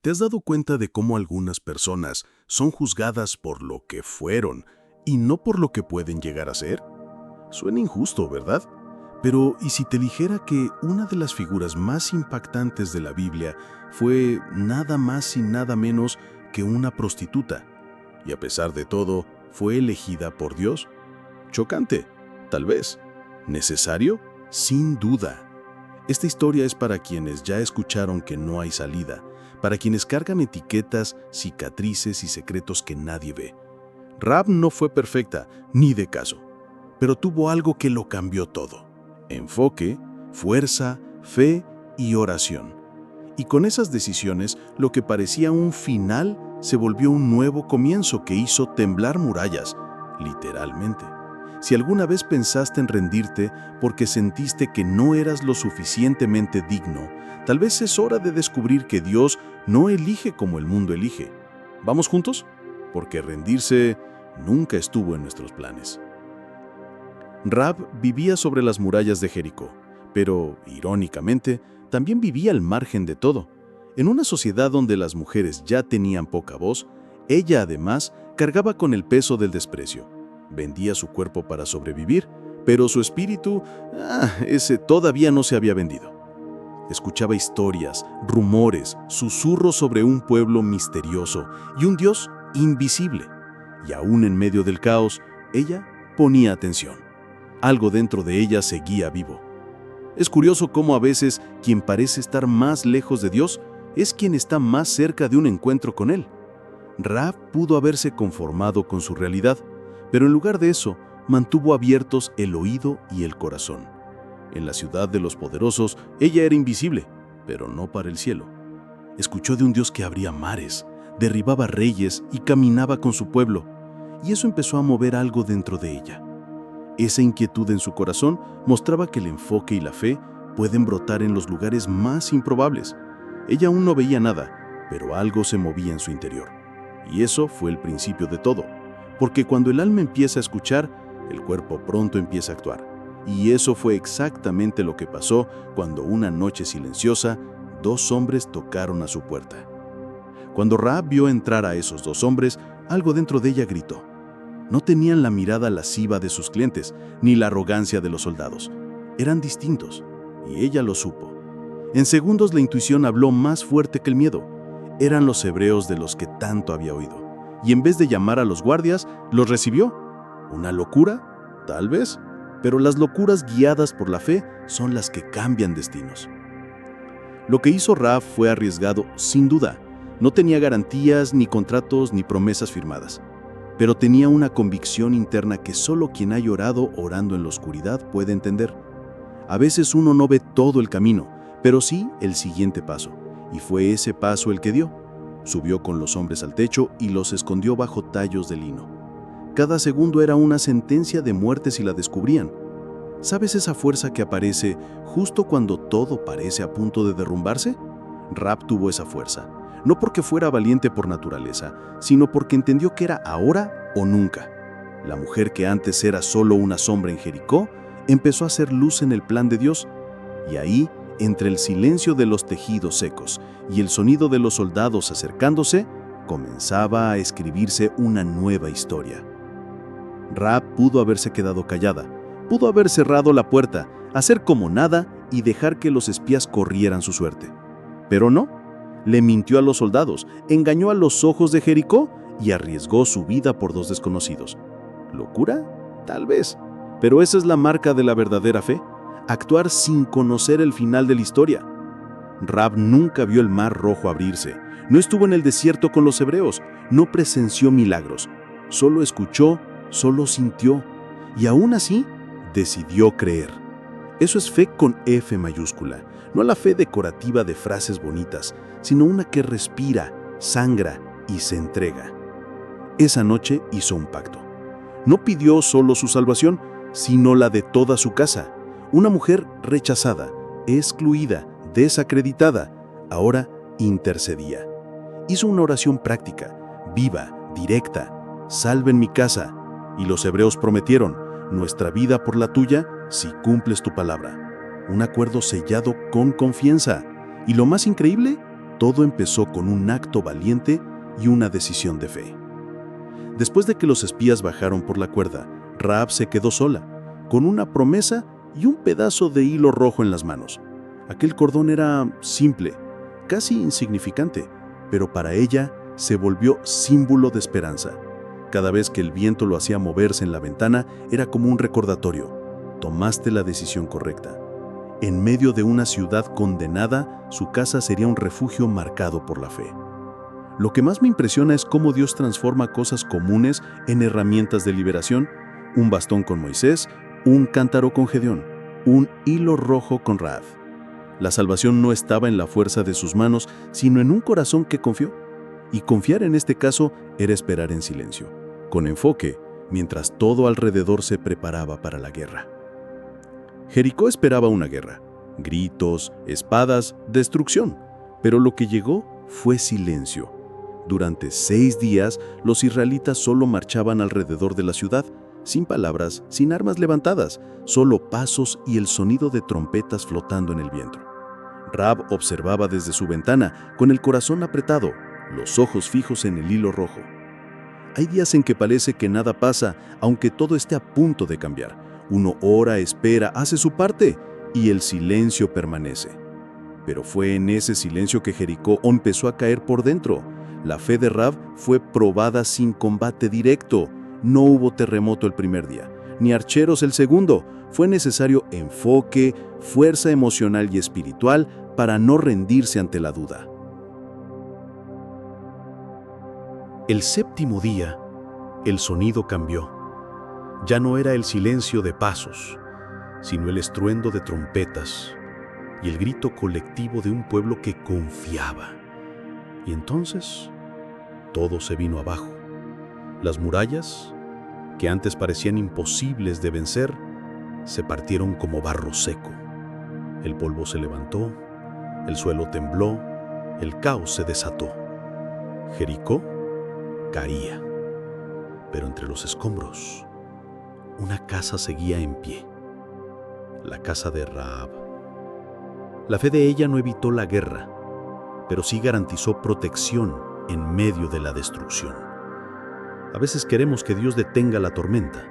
¿Te has dado cuenta de cómo algunas personas son juzgadas por lo que fueron y no por lo que pueden llegar a ser? Suena injusto, ¿verdad? Pero, ¿y si te dijera que una de las figuras más impactantes de la Biblia fue nada más y nada menos que una prostituta? Y a pesar de todo, fue elegida por Dios. Chocante, tal vez. ¿Necesario? Sin duda. Esta historia es para quienes ya escucharon que no hay salida, para quienes cargan etiquetas, cicatrices y secretos que nadie ve. Rahab no fue perfecta, ni de caso, pero tuvo algo que lo cambió todo. Enfoque, fuerza, fe y oración. Y con esas decisiones, lo que parecía un final se volvió un nuevo comienzo que hizo temblar murallas, literalmente. Si alguna vez pensaste en rendirte porque sentiste que no eras lo suficientemente digno, tal vez es hora de descubrir que Dios no elige como el mundo elige. ¿Vamos juntos? Porque rendirse nunca estuvo en nuestros planes. Rahab vivía sobre las murallas de Jericó, pero, irónicamente, también vivía al margen de todo. En una sociedad donde las mujeres ya tenían poca voz, ella además cargaba con el peso del desprecio. Vendía su cuerpo para sobrevivir, pero su espíritu, ese todavía no se había vendido. Escuchaba historias, rumores, susurros sobre un pueblo misterioso y un Dios invisible. Y aún en medio del caos, ella ponía atención. Algo dentro de ella seguía vivo. Es curioso cómo a veces quien parece estar más lejos de Dios es quien está más cerca de un encuentro con Él. Rahab pudo haberse conformado con su realidad, pero en lugar de eso, mantuvo abiertos el oído y el corazón. En la ciudad de los poderosos, ella era invisible, pero no para el cielo. Escuchó de un Dios que abría mares, derribaba reyes y caminaba con su pueblo, y eso empezó a mover algo dentro de ella. Esa inquietud en su corazón mostraba que el enfoque y la fe pueden brotar en los lugares más improbables. Ella aún no veía nada, pero algo se movía en su interior. Y eso fue el principio de todo, porque cuando el alma empieza a escuchar, el cuerpo pronto empieza a actuar. Y eso fue exactamente lo que pasó cuando una noche silenciosa, dos hombres tocaron a su puerta. Cuando Rahab vio entrar a esos dos hombres, algo dentro de ella gritó. No tenían la mirada lasciva de sus clientes, ni la arrogancia de los soldados. Eran distintos, y ella lo supo. En segundos la intuición habló más fuerte que el miedo. Eran los hebreos de los que tanto había oído. Y en vez de llamar a los guardias, los recibió. ¿Una locura? Tal vez. Pero las locuras guiadas por la fe son las que cambian destinos. Lo que hizo Rahab fue arriesgado, sin duda. No tenía garantías, ni contratos, ni promesas firmadas. Pero tenía una convicción interna que solo quien ha llorado orando en la oscuridad puede entender. A veces uno no ve todo el camino, pero sí el siguiente paso. Y fue ese paso el que dio. Subió con los hombres al techo y los escondió bajo tallos de lino. Cada segundo era una sentencia de muerte si la descubrían. ¿Sabes esa fuerza que aparece justo cuando todo parece a punto de derrumbarse? Rahab tuvo esa fuerza, no porque fuera valiente por naturaleza, sino porque entendió que era ahora o nunca. La mujer que antes era solo una sombra en Jericó, empezó a hacer luz en el plan de Dios, y ahí, entre el silencio de los tejidos secos y el sonido de los soldados acercándose, comenzaba a escribirse una nueva historia. Rahab pudo haberse quedado callada, pudo haber cerrado la puerta, hacer como nada y dejar que los espías corrieran su suerte. Pero no, le mintió a los soldados, engañó a los ojos de Jericó y arriesgó su vida por dos desconocidos. ¿Locura? Tal vez, pero esa es la marca de la verdadera fe, actuar sin conocer el final de la historia. Rahab nunca vio el mar rojo abrirse, no estuvo en el desierto con los hebreos, no presenció milagros, solo escuchó, solo sintió, y aún así decidió creer. Eso es fe con F mayúscula, no la fe decorativa de frases bonitas, sino una que respira, sangra y se entrega. Esa noche hizo un pacto. No pidió solo su salvación, sino la de toda su casa. Una mujer rechazada, excluida, desacreditada, ahora intercedía. Hizo una oración práctica, viva, directa. Salven mi casa. Y los hebreos prometieron, nuestra vida por la tuya, si cumples tu palabra. Un acuerdo sellado con confianza. Y lo más increíble, todo empezó con un acto valiente y una decisión de fe. Después de que los espías bajaron por la cuerda, Rahab se quedó sola, con una promesa y un pedazo de hilo rojo en las manos. Aquel cordón era simple, casi insignificante, pero para ella se volvió símbolo de esperanza. Cada vez que el viento lo hacía moverse en la ventana, era como un recordatorio. Tomaste la decisión correcta. En medio de una ciudad condenada, su casa sería un refugio marcado por la fe. Lo que más me impresiona es cómo Dios transforma cosas comunes en herramientas de liberación: un bastón con Moisés, un cántaro con Gedeón, un hilo rojo con Rahab. La salvación no estaba en la fuerza de sus manos, sino en un corazón que confió. Y confiar en este caso era esperar en silencio, con enfoque, mientras todo alrededor se preparaba para la guerra. Jericó esperaba una guerra, gritos, espadas, destrucción, pero lo que llegó fue silencio. Durante 6 días, los israelitas solo marchaban alrededor de la ciudad, sin palabras, sin armas levantadas, solo pasos y el sonido de trompetas flotando en el viento. Rahab observaba desde su ventana, con el corazón apretado, los ojos fijos en el hilo rojo. Hay días en que parece que nada pasa, aunque todo esté a punto de cambiar. Uno ora, espera, hace su parte, y el silencio permanece. Pero fue en ese silencio que Jericó empezó a caer por dentro. La fe de Rahab fue probada sin combate directo. No hubo terremoto el primer día, ni archeros el segundo. Fue necesario enfoque, fuerza emocional y espiritual para no rendirse ante la duda. El séptimo día, el sonido cambió. Ya no era el silencio de pasos, sino el estruendo de trompetas y el grito colectivo de un pueblo que confiaba. Y entonces, todo se vino abajo. Las murallas, que antes parecían imposibles de vencer, se partieron como barro seco. El polvo se levantó, el suelo tembló, el caos se desató. Jericó caía, pero entre los escombros, una casa seguía en pie. La casa de Rahab. La fe de ella no evitó la guerra, pero sí garantizó protección en medio de la destrucción. A veces queremos que Dios detenga la tormenta,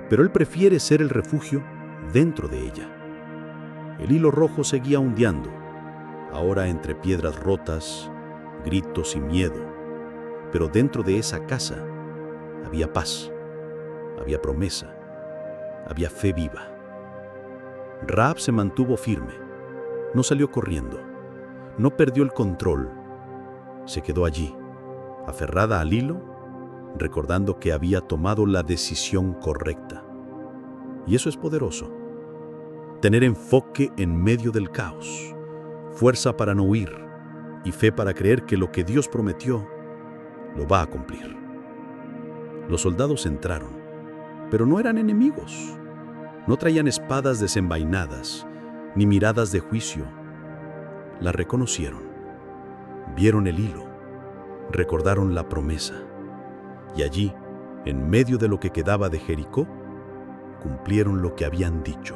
pero Él prefiere ser el refugio dentro de ella. El hilo rojo seguía ondeando, ahora entre piedras rotas, gritos y miedo. Pero dentro de esa casa había paz, había promesa, había fe viva. Rahab se mantuvo firme, no salió corriendo, no perdió el control. Se quedó allí, aferrada al hilo, recordando que había tomado la decisión correcta. Y eso es poderoso. Tener enfoque en medio del caos, fuerza para no huir y fe para creer que lo que Dios prometió lo va a cumplir. Los soldados entraron, pero no eran enemigos. No traían espadas desenvainadas, ni miradas de juicio. La reconocieron, vieron el hilo, recordaron la promesa. Y allí, en medio de lo que quedaba de Jericó, cumplieron lo que habían dicho.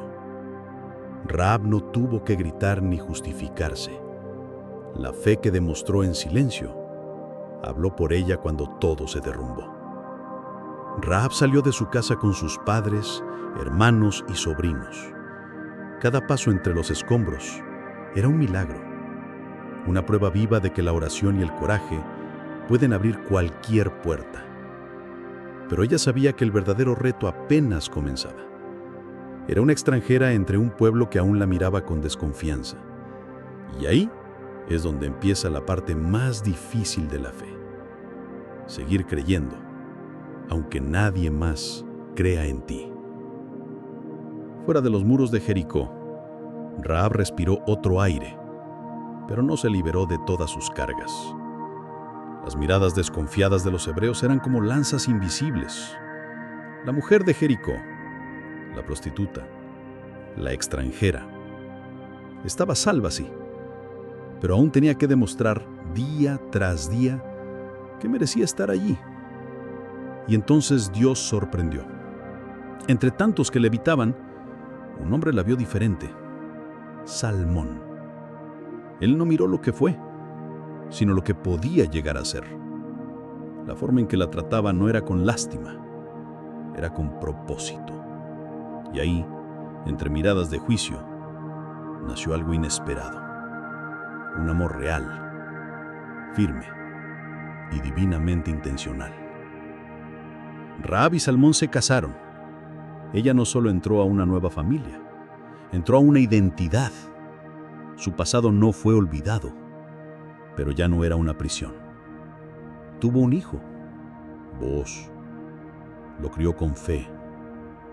Rahab no tuvo que gritar ni justificarse. La fe que demostró en silencio habló por ella cuando todo se derrumbó. Rahab salió de su casa con sus padres, hermanos y sobrinos. Cada paso entre los escombros era un milagro, una prueba viva de que la oración y el coraje pueden abrir cualquier puerta. Pero ella sabía que el verdadero reto apenas comenzaba. Era una extranjera entre un pueblo que aún la miraba con desconfianza. Y ahí es donde empieza la parte más difícil de la fe. Seguir creyendo, aunque nadie más crea en ti. Fuera de los muros de Jericó, Rahab respiró otro aire, pero no se liberó de todas sus cargas. Las miradas desconfiadas de los hebreos eran como lanzas invisibles. La mujer de Jericó, la prostituta, la extranjera, estaba salva, sí, pero aún tenía que demostrar día tras día que merecía estar allí. Y entonces Dios sorprendió. Entre tantos que le evitaban, un hombre la vio diferente: Salmón. Él no miró lo que fue, sino lo que podía llegar a ser. La forma en que la trataba no era con lástima, era con propósito. Y ahí, entre miradas de juicio, nació algo inesperado. Un amor real, firme y divinamente intencional. Rahab y Salmón se casaron. Ella no solo entró a una nueva familia, entró a una identidad. Su pasado no fue olvidado, pero ya no era una prisión. Tuvo un hijo, Booz. Lo crió con fe,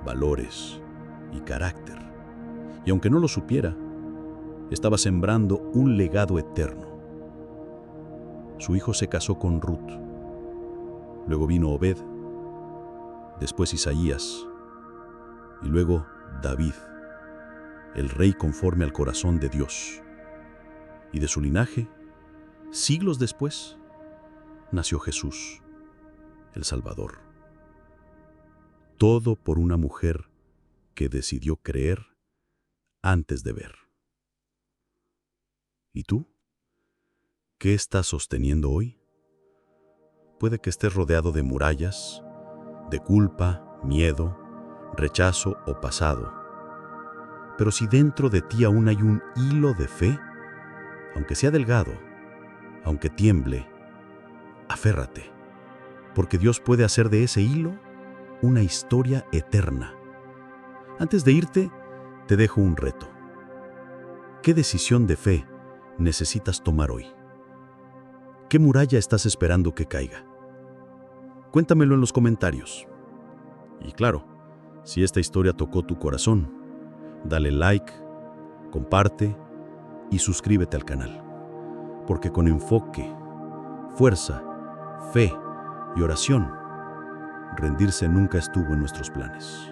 valores y carácter. Y aunque no lo supiera, estaba sembrando un legado eterno. Su hijo se casó con Ruth. Luego vino Obed, después Isaías, y luego David, el rey conforme al corazón de Dios. Y de su linaje, siglos después, nació Jesús, el Salvador. Todo por una mujer que decidió creer antes de ver. ¿Y tú? ¿Qué estás sosteniendo hoy? Puede que estés rodeado de murallas, de culpa, miedo, rechazo o pasado. Pero si dentro de ti aún hay un hilo de fe, aunque sea delgado, aunque tiemble, aférrate, porque Dios puede hacer de ese hilo una historia eterna. Antes de irte, te dejo un reto. ¿Qué decisión de fe necesitas tomar hoy? ¿Qué muralla estás esperando que caiga? Cuéntamelo en los comentarios. Y claro, si esta historia tocó tu corazón, dale like, comparte y suscríbete al canal. Porque con enfoque, fuerza, fe y oración, rendirse nunca estuvo en nuestros planes.